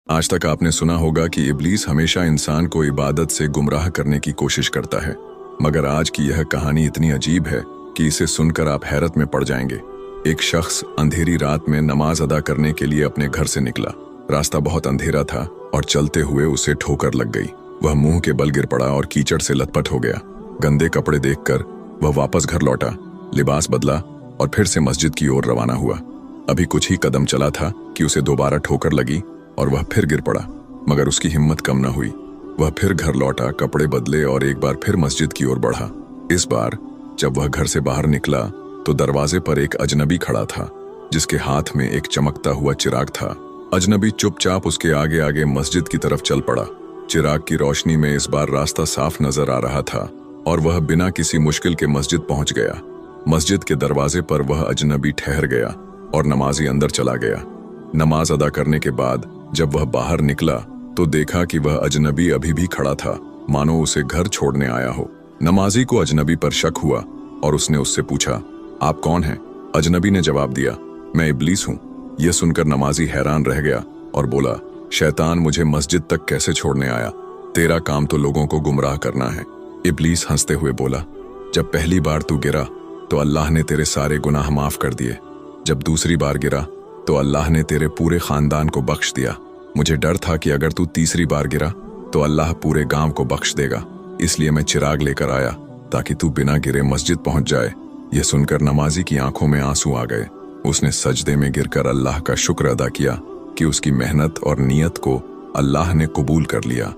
आज तक आपने सुना होगा कि इब्लीस हमेशा इंसान को इबादत से गुमराह करने की कोशिश करता है, मगर आज की यह कहानी इतनी अजीब है कि इसे सुनकर आप हैरत में पड़ जाएंगे। एक शख्स अंधेरी रात में नमाज अदा करने के लिए अपने घर से निकला। रास्ता बहुत अंधेरा था और चलते हुए उसे ठोकर लग गई। वह मुंह के बल गिर पड़ा और कीचड़ से लथपथ हो गया। गंदे कपड़े देखकर वह वापस घर लौटा, लिबास बदला और फिर से मस्जिद की ओर रवाना हुआ। अभी कुछ ही कदम चला था कि उसे दोबारा ठोकर लगी और वह फिर गिर पड़ा, मगर उसकी हिम्मत कम न हुई। वह फिर घर लौटा, कपड़े बदले और एक बार फिर मस्जिद की ओर बढ़ा। इस बार जब वह घर से बाहर निकला तो दरवाजे पर एक अजनबी खड़ा था, जिसके हाथ में एक चमकता हुआ चिराग था। अजनबी चुपचाप उसके आगे आगे मस्जिद की तरफ चल पड़ा। चिराग की रोशनी में इस बार रास्ता साफ नजर आ रहा था और वह बिना किसी मुश्किल के मस्जिद पहुंच गया। मस्जिद के दरवाजे पर वह अजनबी ठहर गया और नमाजी अंदर चला गया। नमाज अदा करने के बाद जब वह बाहर निकला तो देखा कि वह अजनबी अभी भी खड़ा था, मानो उसे घर छोड़ने आया हो। नमाजी को अजनबी पर शक हुआ और उसने उससे पूछा, आप कौन हैं? अजनबी ने जवाब दिया, मैं इब्लीस हूँ। यह सुनकर नमाजी हैरान रह गया और बोला, शैतान मुझे मस्जिद तक कैसे छोड़ने आया? तेरा काम तो लोगों को गुमराह करना है। इब्लीस हंसते हुए बोला, जब पहली बार तू गिरा तो अल्लाह ने तेरे सारे गुनाह माफ कर दिए। जब दूसरी बार गिरा तो अल्लाह ने तेरे पूरे खानदान को बख्श दिया। मुझे डर था कि अगर तू तीसरी बार गिरा तो अल्लाह पूरे गांव को बख्श देगा, इसलिए मैं चिराग लेकर आया ताकि तू बिना गिरे मस्जिद पहुंच जाए। यह सुनकर नमाजी की आंखों में आंसू आ गए। उसने सजदे में गिरकर अल्लाह का शुक्र अदा किया कि उसकी मेहनत और नियत को अल्लाह ने कबूल कर लिया।